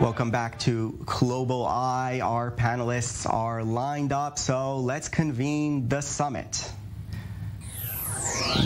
Welcome back to Global Eye. Our panelists are lined up, so let's convene the summit.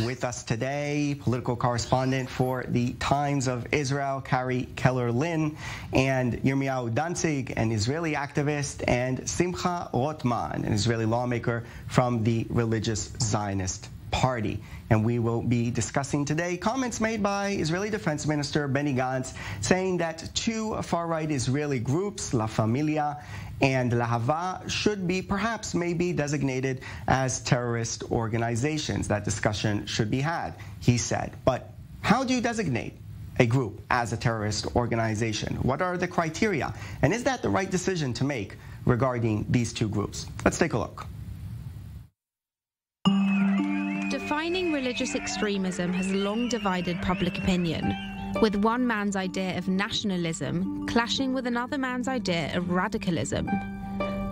With us today, political correspondent for the Times of Israel, Carrie Keller-Lynn, and Yirmiyahu Danzig, an Israeli activist, and Simcha Rothman, an Israeli lawmaker from the Religious Zionist Party. And we will be discussing today comments made by Israeli Defense Minister Benny Gantz, saying that two far-right Israeli groups, La Familia and Lahava, should be perhaps maybe designated as terrorist organizations. That discussion should be had, he said. But how do you designate a group as a terrorist organization? What are the criteria? And is that the right decision to make regarding these two groups? Let's take a look. Defining religious extremism has long divided public opinion, with one man's idea of nationalism clashing with another man's idea of radicalism.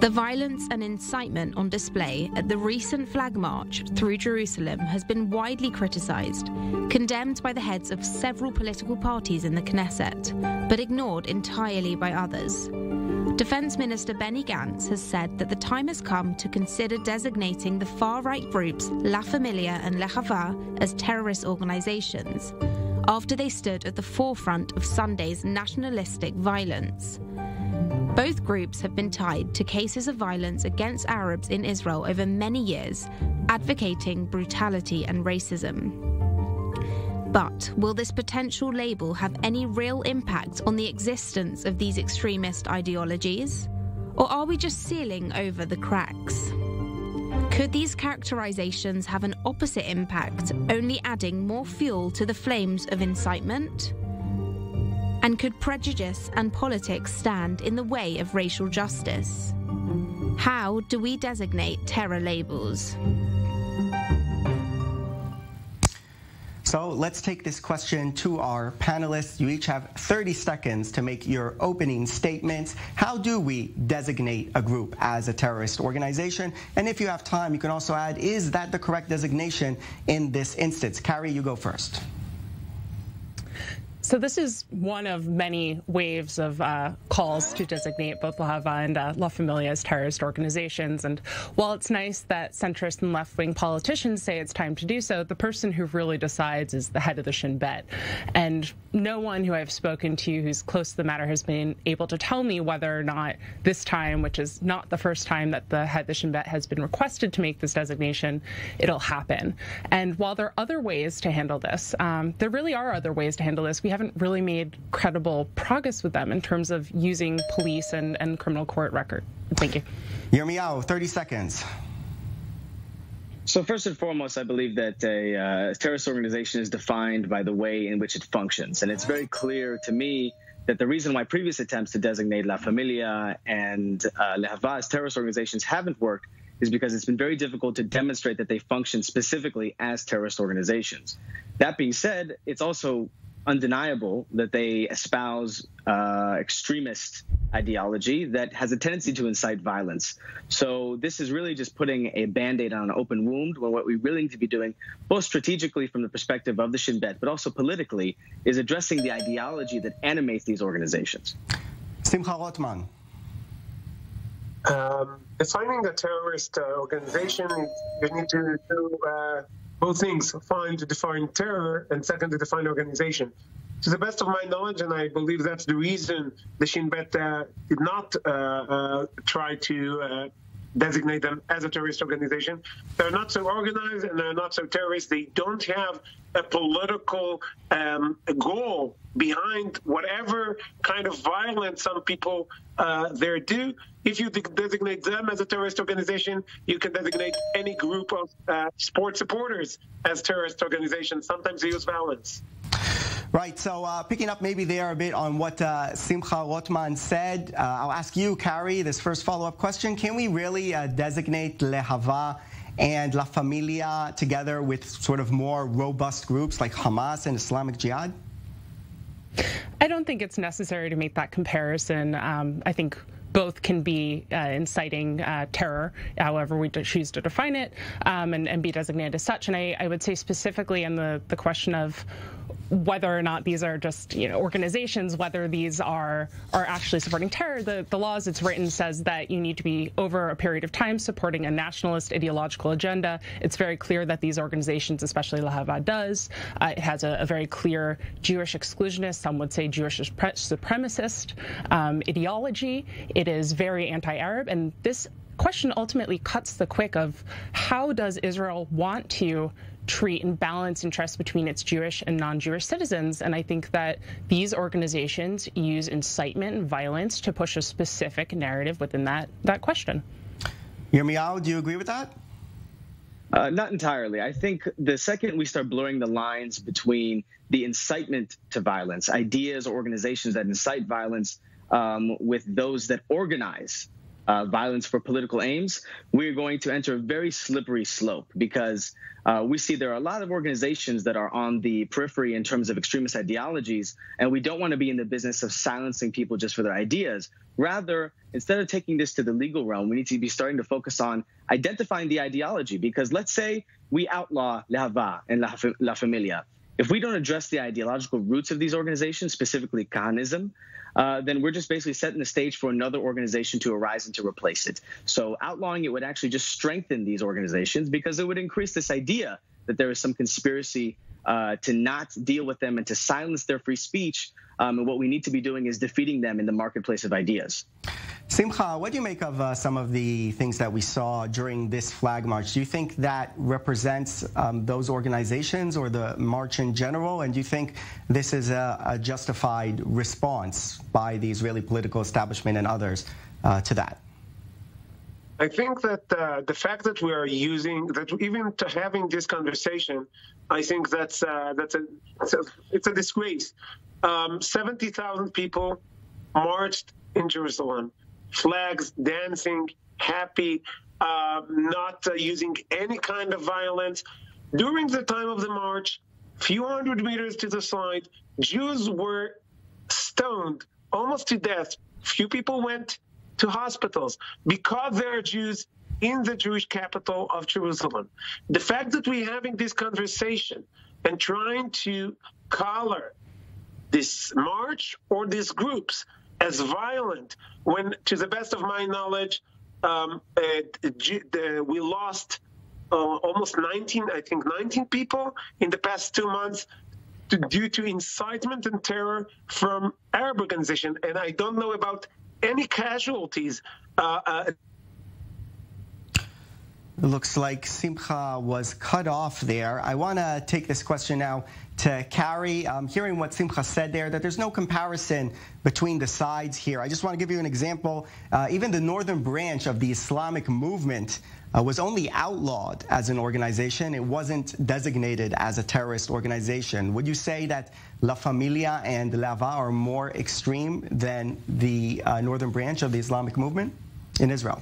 The violence and incitement on display at the recent flag march through Jerusalem has been widely criticised, condemned by the heads of several political parties in the Knesset, but ignored entirely by others. Defense Minister Benny Gantz has said that the time has come to consider designating the far-right groups La Familia and Lahava as terrorist organizations, after they stood at the forefront of Sunday's nationalistic violence. Both groups have been tied to cases of violence against Arabs in Israel over many years, advocating brutality and racism. But will this potential label have any real impact on the existence of these extremist ideologies? Or are we just sealing over the cracks? Could these characterizations have an opposite impact, only adding more fuel to the flames of incitement? And could prejudice and politics stand in the way of racial justice? How do we designate terror labels? So let's take this question to our panelists. You each have 30 seconds to make your opening statements. How do we designate a group as a terrorist organization? And if you have time, you can also add, is that the correct designation in this instance? Carrie, you go first. So this is one of many waves of calls to designate both Lahava and La Familia as terrorist organizations. And while it's nice that centrist and left-wing politicians say it's time to do so, the person who really decides is the head of the Shin Bet. And no one who I've spoken to who's close to the matter has been able to tell me whether or not this time, which is not the first time that the head of the Shin Bet has been requested to make this designation, it'll happen. And while there are other ways to handle this, there really are other ways to handle this. We haven't really made credible progress with them in terms of using police and criminal court record. Thank you. Yirmiyahu, 30 seconds. So first and foremost, I believe that a terrorist organization is defined by the way in which it functions. And it's very clear to me that the reason why previous attempts to designate La Familia and Lahava as terrorist organizations haven't worked is because it's been very difficult to demonstrate that they function specifically as terrorist organizations. That being said, it's also undeniable that they espouse extremist ideology that has a tendency to incite violence. So this is really just putting a Band-Aid on an open wound, when what we really need to be doing, both strategically from the perspective of the Shin Bet, but also politically, is addressing the ideology that animates these organizations. Simcha Rothman. Defining a terrorist organization, you need to do both things. To define terror, and second, to define organization. To the best of my knowledge, and I believe that's the reason the Shin Bet did not try to designate them as a terrorist organization. They're not so organized and they're not so terrorist. They don't have a political goal behind whatever kind of violence some people there do. If you designate them as a terrorist organization, you can designate any group of sports supporters as terrorist organizations. Sometimes they use violence. Right, so picking up maybe there a bit on what Simcha Rothman said, I'll ask you, Carrie, this first follow-up question. Can we really designate Lahava and La Familia together with sort of more robust groups like Hamas and Islamic Jihad? I don't think it's necessary to make that comparison. I think both can be inciting terror, however we choose to define it, and be designated as such. And I would say specifically in the question of whether or not these are just organizations, whether these are actually supporting terror. The law as it's written says that you need to be over a period of time supporting a nationalist ideological agenda. It's very clear that these organizations, especially Lahava, does. It has a very clear Jewish exclusionist, some would say Jewish supremacist ideology. It is very anti-Arab, and this question ultimately cuts the quick of how does Israel want to treat and balance interests between its Jewish and non-Jewish citizens. And I think that these organizations use incitement and violence to push a specific narrative within that question. Yirmiyahu, do you agree with that? Not entirely. I think the second we start blurring the lines between the incitement to violence, ideas or organizations that incite violence, with those that organize violence for political aims, we're going to enter a very slippery slope, because we see there are a lot of organizations that are on the periphery in terms of extremist ideologies, and we don't want to be in the business of silencing people just for their ideas. Rather, instead of taking this to the legal realm, we need to be starting to focus on identifying the ideology, because let's say we outlaw Lahava and La Familia. If we don't address the ideological roots of these organizations, specifically Kahanism, then we're just basically setting the stage for another organization to arise and to replace it. So outlawing it would actually just strengthen these organizations, because it would increase this idea that there is some conspiracy to not deal with them and to silence their free speech. And what we need to be doing is defeating them in the marketplace of ideas. Simcha, what do you make of some of the things that we saw during this flag march? Do you think that represents those organizations or the march in general? And do you think this is a justified response by the Israeli political establishment and others to that? I think that the fact that we are even to having this conversation, I think it's a disgrace. 70,000 people marched in Jerusalem, flags, dancing, happy, not using any kind of violence. During the time of the march, few hundred meters to the side, Jews were stoned almost to death. Few people went to hospitals because they are Jews in the Jewish capital of Jerusalem. The fact that we're having this conversation and trying to color this march or these groups as violent, when, to the best of my knowledge, we lost almost 19 people in the past 2 months due to incitement and terror from Arab organization. And I don't know about any casualties. It looks like Simcha was cut off there. I want to take this question now to Carrie. Hearing what Simcha said there, that there's no comparison between the sides here. I just want to give you an example. Even the northern branch of the Islamic movement was only outlawed as an organization. It wasn't designated as a terrorist organization. Would you say that La Familia and Lava are more extreme than the northern branch of the Islamic movement in Israel?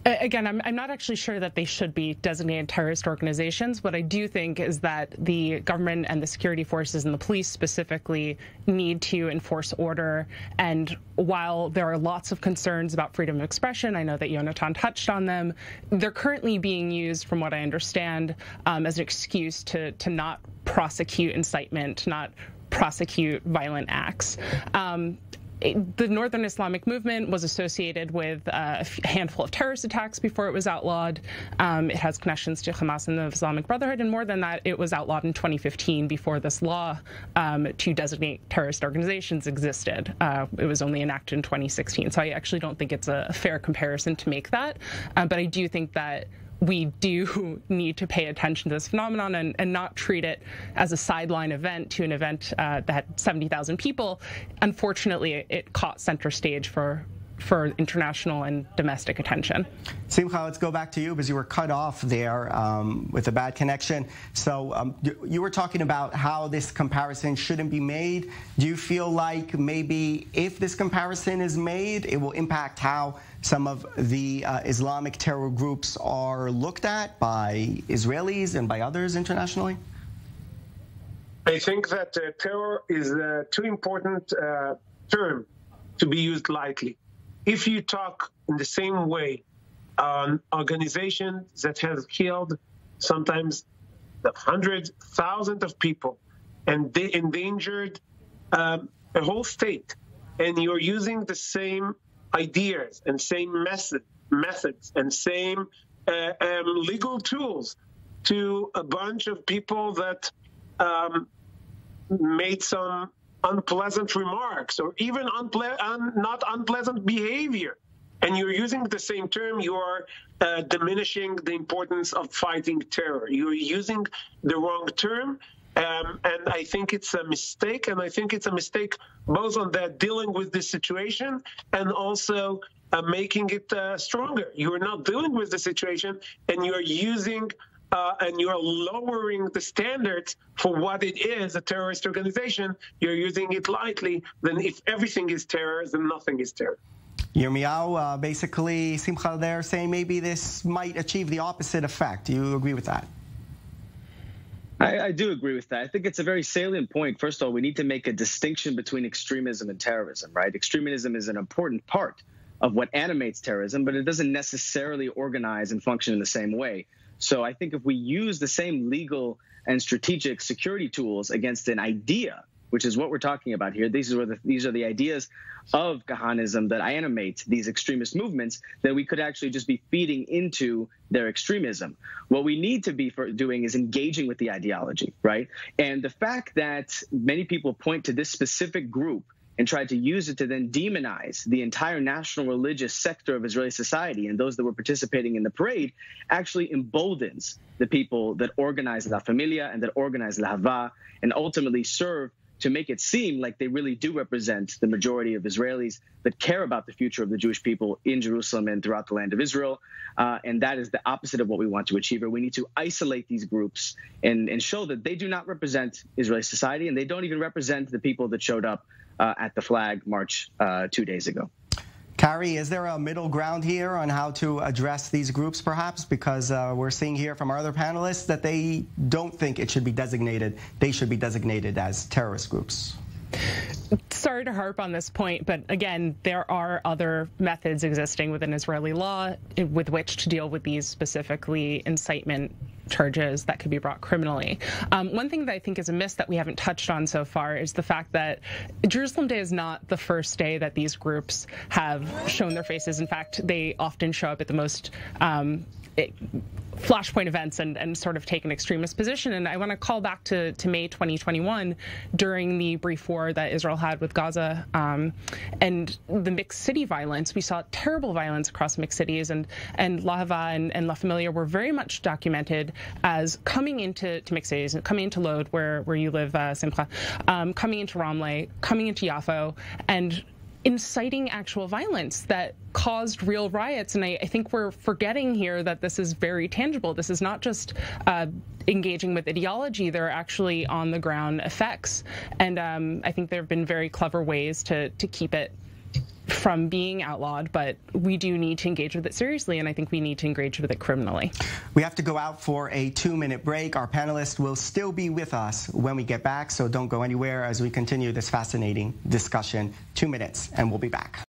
Again, I'm not actually sure that they should be designated terrorist organizations. What I do think is that the government and the security forces and the police specifically need to enforce order. And while there are lots of concerns about freedom of expression, I know that Yonatan touched on them, they're currently being used, from what I understand, as an excuse to not prosecute incitement, to not prosecute violent acts. The Northern Islamic movement was associated with a handful of terrorist attacks before it was outlawed. It has connections to Hamas and the Islamic Brotherhood, and more than that, it was outlawed in 2015 before this law to designate terrorist organizations existed. It was only enacted in 2016, so I actually don't think it's a fair comparison to make that. But I do think that we do need to pay attention to this phenomenon and not treat it as a sideline event to an event that had 70,000 people. Unfortunately, it caught center stage for international and domestic attention. Simcha, let's go back to you because you were cut off there with a bad connection. So you were talking about how this comparison shouldn't be made. Do you feel like maybe if this comparison is made, it will impact how some of the Islamic terror groups are looked at by Israelis and by others internationally? I think that terror is a too important term to be used lightly. If you talk in the same way on organizations that have killed sometimes hundreds, thousands of people and they endangered a whole state, and you're using the same ideas and same methods and same legal tools to a bunch of people that made some unpleasant remarks or even not unpleasant behavior. And you're using the same term, you are diminishing the importance of fighting terror. You're using the wrong term, and I think it's a mistake. And I think it's a mistake both on that dealing with this situation and also making it stronger. You're not dealing with the situation, and you're using and you're lowering the standards for what it is, a terrorist organization. You're using it lightly. Then if everything is terror, then nothing is terror. Yirmiyahu, basically, Simcha there saying maybe this might achieve the opposite effect. Do you agree with that? I do agree with that. I think it's a very salient point. First of all, we need to make a distinction between extremism and terrorism, right? Extremism is an important part of what animates terrorism, but it doesn't necessarily organize and function in the same way. So I think if we use the same legal and strategic security tools against an idea, which is what we're talking about here, these are the ideas of Kahanism that animate these extremist movements, then we could actually just be feeding into their extremism. What we need to be doing is engaging with the ideology, right? And the fact that many people point to this specific group and tried to use it to then demonize the entire national religious sector of Israeli society and those that were participating in the parade actually emboldens the people that organize La Familia and that organize La Hava and ultimately serve to make it seem like they really do represent the majority of Israelis that care about the future of the Jewish people in Jerusalem and throughout the land of Israel. And that is the opposite of what we want to achieve. We need to isolate these groups and show that they do not represent Israeli society, and they don't even represent the people that showed up at the flag march 2 days ago. Carrie, is there a middle ground here on how to address these groups, perhaps? Because we're seeing here from our other panelists that they don't think it should be designated. They should be designated as terrorist groups. Sorry to harp on this point, but again, there are other methods existing within Israeli law with which to deal with these specifically incitement charges that could be brought criminally. One thing that I think is a miss that we haven't touched on so far is the fact that Jerusalem Day is not the first day that these groups have shown their faces. In fact, they often show up at the most flashpoint events and sort of take an extremist position. And I want to call back to May 2021 during the brief war that Israel had with Gaza and the mixed city violence. We saw terrible violence across mixed cities, and La Hava and La Familia were very much documented as coming into mixed cities, coming into Lod, where you live, Simcha, coming into Ramleh, coming into Yafo, and inciting actual violence that caused real riots. And I think we're forgetting here that this is very tangible. This is not just engaging with ideology. There are actually on-the-ground effects. And I think there have been very clever ways to keep it from being outlawed, but we do need to engage with it seriously, and I think we need to engage with it criminally. We have to go out for a 2-minute break. Our panelists will still be with us when we get back, so don't go anywhere as we continue this fascinating discussion. 2 minutes, and we'll be back.